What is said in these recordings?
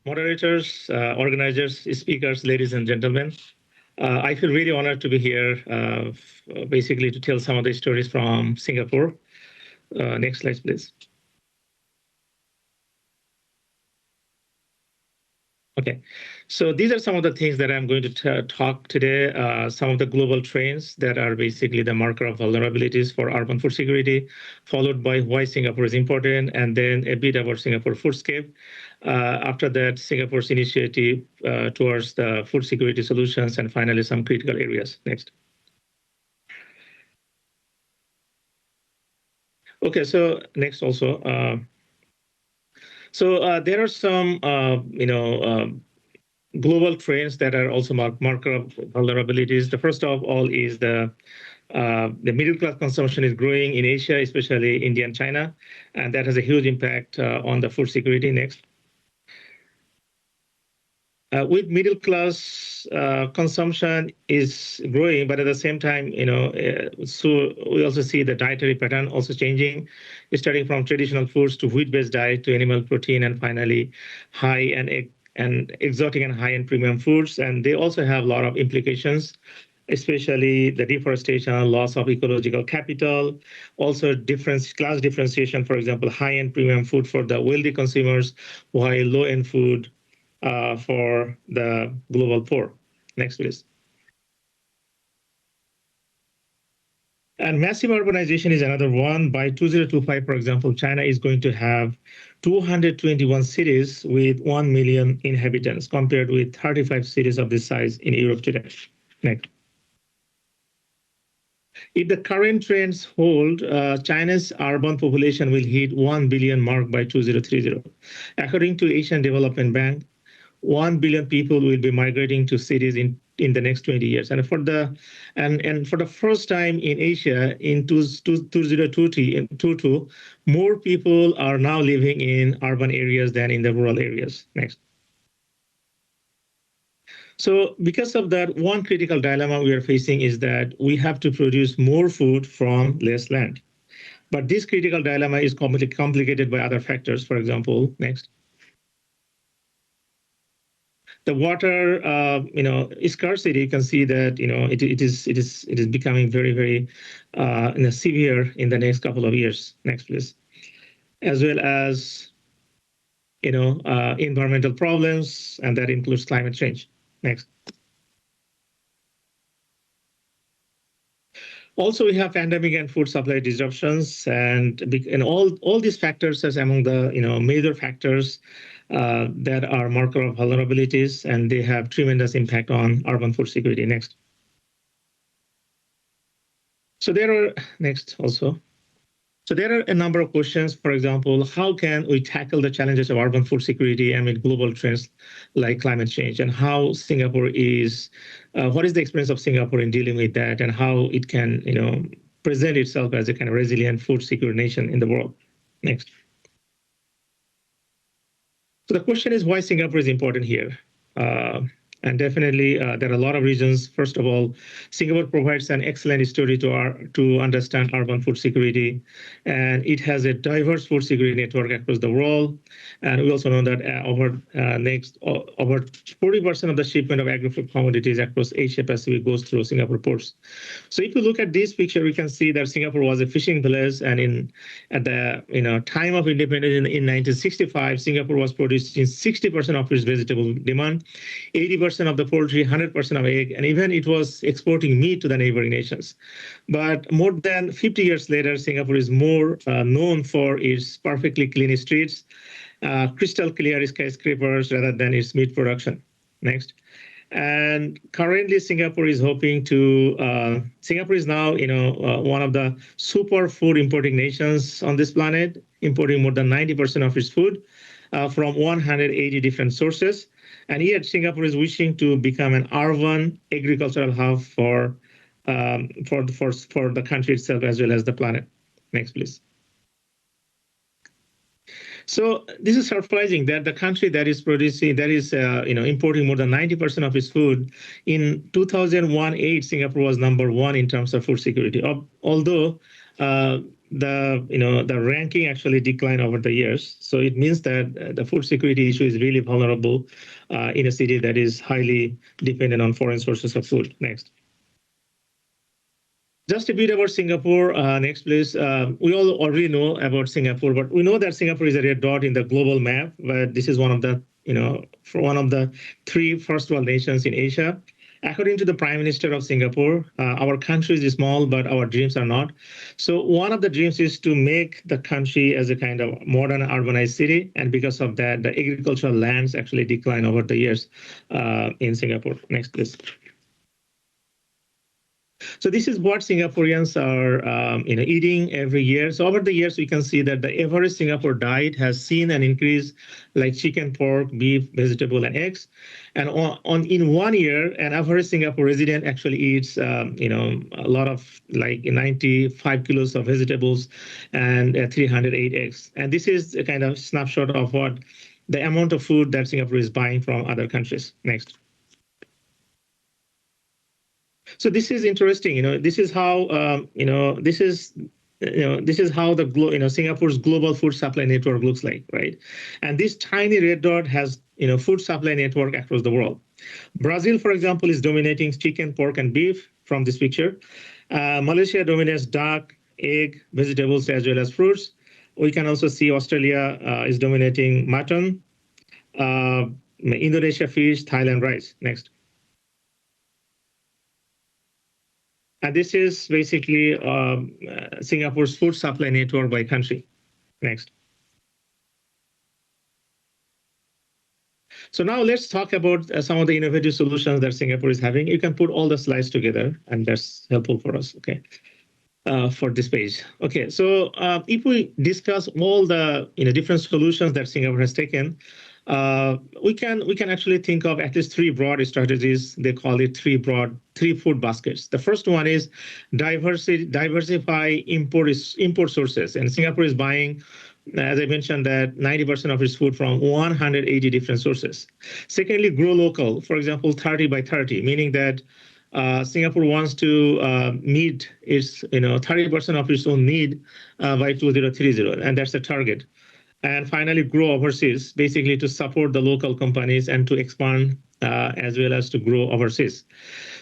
moderators, organizers, speakers, ladies and gentlemen. I feel really honored to be here, basically to tell some of the stories from Singapore. Next slide, please. Okay, so these are some of the things that I'm going to talk today, some of the global trends that are basically the marker of vulnerabilities for urban food security, followed by why Singapore is important, and then a bit about Singapore foodscape. After that, Singapore's initiative towards the food security solutions, and finally, some critical areas. Next. Okay, so next also. There are some, global trends that are also marker of vulnerabilities. The first of all is the middle class consumption is growing in Asia, especially India and China, and that has a huge impact on the food security. Next. With middle class consumption is growing, but at the same time, so we also see the dietary pattern also changing, starting from traditional foods to wheat-based diet to animal protein, and finally, high and exotic and high-end premium foods. And they also have a lot of implications, especially the deforestation, loss of ecological capital, also class differentiation. For example, high-end premium food for the wealthy consumers, while low-end food for the global poor. Next, please. And massive urbanization is another one. By 2025, for example, China is going to have 221 cities with 1 million inhabitants, compared with 35 cities of this size in Europe today. Next. If the current trends hold, China's urban population will hit 1 billion mark by 2030. According to Asian Development Bank, 1 billion people will be migrating to cities in the next 20 years. And for the first time in Asia in 2022, more people are now living in urban areas than in the rural areas. Next. So because of that, one critical dilemma we are facing is that we have to produce more food from less land. But this critical dilemma is complicated by other factors. For example, next. The water, scarcity. You can see that it is becoming very, very severe in the next couple of years. Next, please. As well as environmental problems, and that includes climate change. Next. Also, we have pandemic and food supply disruptions, and all these factors as among the major factors that are marker of vulnerabilities, and they have tremendous impact on urban food security. Next. So there are a number of questions. For example, how can we tackle the challenges of urban food security amid global trends like climate change, and how Singapore is, what is the experience of Singapore in dealing with that, and how it can, present itself as a kind of resilient food secure nation in the world. Next. So the question is why Singapore is important here. And definitely, there are a lot of reasons. First of all, Singapore provides an excellent story to understand urban food security, and it has a diverse food security network across the world. And we also know that over 40% of the shipment of agri-food commodities across Asia Pacific goes through Singapore ports. So if you look at this picture, we can see that Singapore was a fishing village, and at the time of independence in 1965, Singapore was producing 60% of its vegetable demand, 80% of the poultry, 100% of egg, and even it was exporting meat to the neighboring nations. But more than 50 years later, Singapore is more known for its perfectly clean streets, crystal clear skyscrapers, rather than its meat production. Next. And currently, Singapore is hoping to. Singapore is now, one of the super food importing nations on this planet, importing more than 90% of its food from 180 different sources. And yet, Singapore is wishing to become an urban agricultural hub for the country itself as well as the planet. Next, please. So this is surprising that the country that is importing more than 90% of its food, in 2001-8, Singapore was #1 in terms of food security. Although the ranking actually declined over the years. So it means that the food security issue is really vulnerable in a city that is highly dependent on foreign sources of food. Next. Just a bit about Singapore. Next, please. We all already know about Singapore, but we know that Singapore is a red dot in the global map. But this is one of the, one of the 3 first world nations in Asia. According to the Prime Minister of Singapore, our country is small, but our dreams are not. So one of the dreams is to make the country as a kind of modern urbanized city. And because of that, the agricultural lands actually decline over the years in Singapore. Next, please. So this is what Singaporeans are eating every year. So over the years, we can see that the average Singapore diet has seen an increase like chicken, pork, beef, vegetable, and eggs. And in 1 year, an average Singapore resident actually eats a lot of like 95 kilos of vegetables and 308 eggs. And this is a kind of snapshot of what the amount of food that Singapore is buying from other countries. Next. So this is interesting. This is how this is how the Singapore's global food supply network looks like, right? And this tiny red dot has food supply network across the world. Brazil, for example, is dominating chicken, pork, and beef from this picture. Malaysia dominates duck, egg, vegetables, as well as fruits. We can also see Australia is dominating mutton, Indonesia fish, Thailand rice. Next. And this is basically Singapore's food supply network by country. Next. So now let's talk about some of the innovative solutions that Singapore is having. You can put all the slides together, and that's helpful for us, okay, for this page. Okay, so if we discuss all the different solutions that Singapore has taken, we can actually think of at least 3 broad strategies. They call it 3 food baskets. The first one is diversify import sources, and Singapore is buying, as I mentioned, that 90% of its food from 180 different sources. Secondly, grow local. For example, 30 by 30, meaning that Singapore wants to meet its 30% of its own need by 2030, and that's the target. And finally, grow overseas, basically to support the local companies and to expand as well as to grow overseas.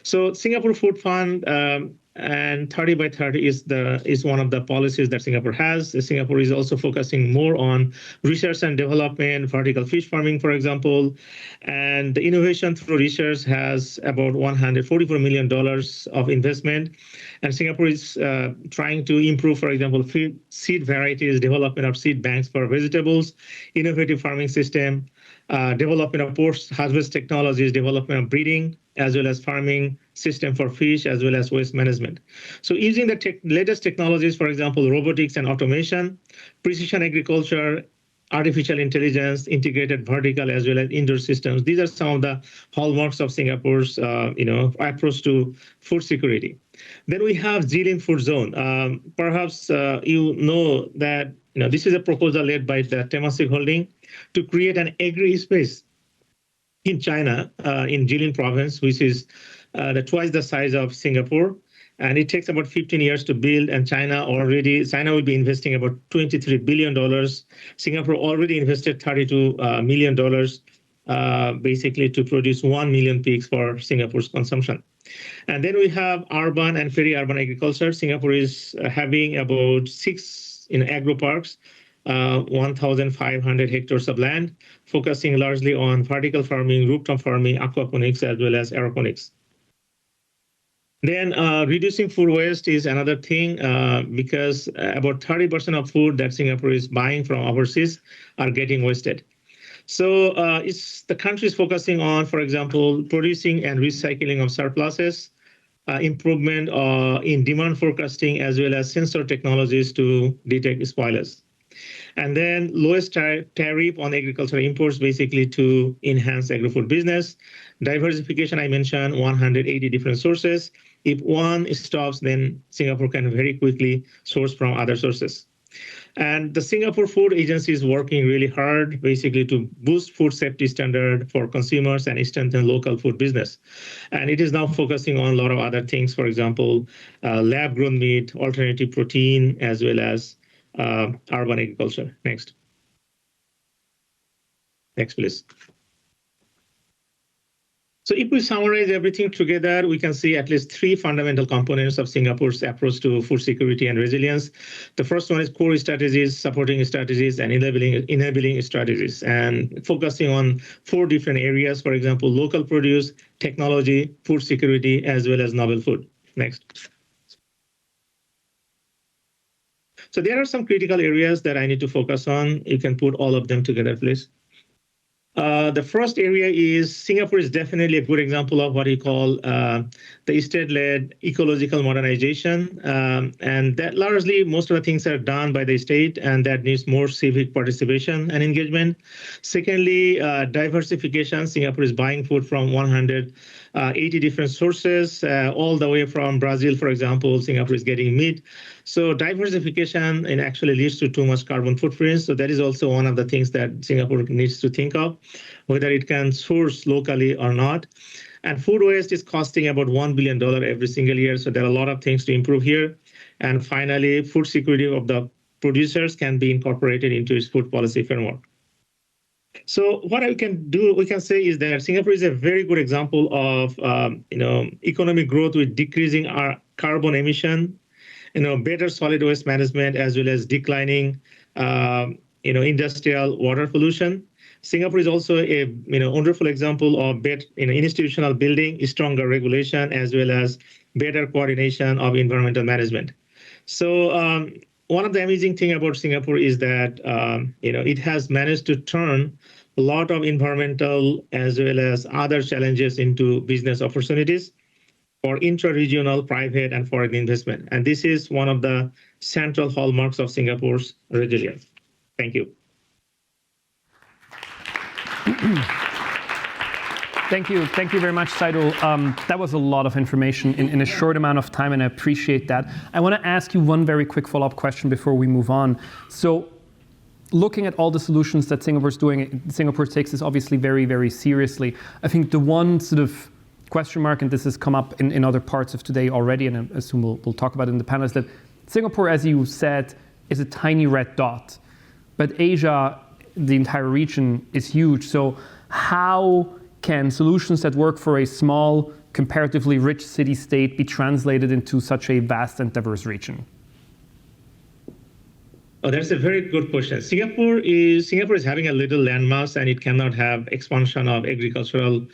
So Singapore Food Fund and 30 by 30 is one of the policies that Singapore has. Singapore is also focusing more on research and development, vertical fish farming, for example. And the innovation through research has about $144 million of investment. And Singapore is trying to improve, for example, seed varieties, development of seed banks for vegetables, innovative farming system, development of post-harvest technologies, development of breeding, as well as farming system for fish, as well as waste management. So using the latest technologies, for example, robotics and automation, precision agriculture, artificial intelligence, integrated vertical, as well as indoor systems. These are some of the hallmarks of Singapore's approach to food security. Then we have Jilin Food Zone. Perhaps you know that this is a proposal led by the Temasek Holding to create an agri-space in China, in Jilin province, which is twice the size of Singapore. And it takes about 15 years to build, and China will be investing about $23 billion. Singapore already invested $32 million, basically to produce 1 million pigs for Singapore's consumption. And then we have urban and peri-urban agriculture. Singapore is having about 6 agro parks, 1,500 hectares of land, focusing largely on vertical farming, rooftop farming, aquaponics, as well as aeroponics. Then reducing food waste is another thing because about 30% of food that Singapore is buying from overseas are getting wasted. So the country is focusing on, for example, producing and recycling of surpluses, improvement in demand forecasting, as well as sensor technologies to detect spoilers. And then lowest tariff on agricultural imports, basically to enhance agri-food business. Diversification, I mentioned 180 different sources. If one stops, then Singapore can very quickly source from other sources. And the Singapore Food Agency is working really hard, basically, to boost food safety standard for consumers and strengthen local food business. And it is now focusing on a lot of other things, for example, lab-grown meat, alternative protein, as well as urban agriculture. Next. Next, please. So if we summarize everything together, we can see at least three fundamental components of Singapore's approach to food security and resilience. The first one is core strategies, supporting strategies, and enabling strategies, and focusing on four different areas, for example, local produce, technology, food security, as well as novel food. Next. So there are some critical areas that I need to focus on. You can put all of them together, please. The first area is Singapore is definitely a good example of what you call the state-led ecological modernization. And that largely most of the things are done by the state, and that needs more civic participation and engagement. Secondly, diversification. Singapore is buying food from 180 different sources, all the way from Brazil, for example. Singapore is getting meat. So diversification actually leads to too much carbon footprint. So that is also one of the things that Singapore needs to think of, whether it can source locally or not. And food waste is costing about $1 billion every single year. So there are a lot of things to improve here. And finally, food security of the producers can be incorporated into its food policy framework. So what we can say is that Singapore is a very good example of economic growth with decreasing our carbon emission, better solid waste management, as well as declining industrial water pollution. Singapore is also a wonderful example of better institutional building, stronger regulation, as well as better coordination of environmental management. So one of the amazing thing about Singapore is that it has managed to turn a lot of environmental as well as other challenges into business opportunities for intra-regional, private, and foreign investment. And this is one of the central hallmarks of Singapore's resilience. Thank you. Thank you. Thank you very much, Saidul. That was a lot of information in a short amount of time, and I appreciate that. I want to ask you one very quick follow-up question before we move on. So looking at all the solutions that Singapore's doing, Singapore takes this obviously very, very seriously. I think the one sort of question mark, and this has come up in other parts of today already, and I assume we'll talk about it in the panel, is that Singapore, as you said, is a tiny red dot. But Asia, the entire region, is huge. So how can solutions that work for a small, comparatively rich city-state be translated into such a vast and diverse region? Oh, that's a very good question. Singapore is having a little landmass, and it cannot have expansion of agricultural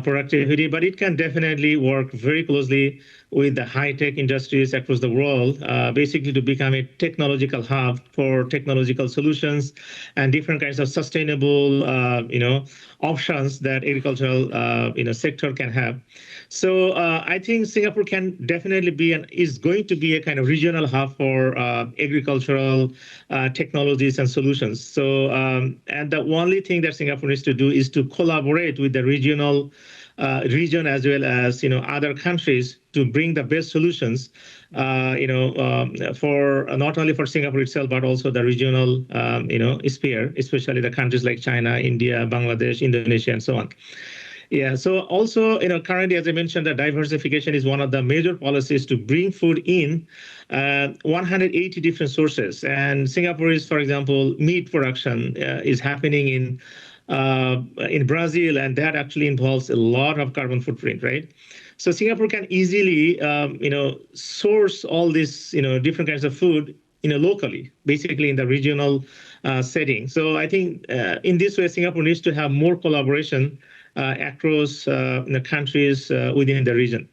productivity, but it can definitely work very closely with the high-tech industries across the world, basically to become a technological hub for technological solutions and different kinds of sustainable, options that agricultural, sector can have. So I think Singapore can definitely is going to be a kind of regional hub for agricultural technologies and solutions. So and the only thing that Singapore needs to do is to collaborate with the region as well as other countries to bring the best solutions, for not only for Singapore itself but also the regional sphere, especially the countries like China, India, Bangladesh, Indonesia, and so on. Yeah. So also, currently, as I mentioned, the diversification is one of the major policies to bring food in 180 different sources. And Singapore is, for example, meat production is happening in Brazil, and that actually involves a lot of carbon footprint, right? So Singapore can easily, source all these, different kinds of food, locally, basically in the regional setting. So I think in this way, Singapore needs to have more collaboration across the countries within the region.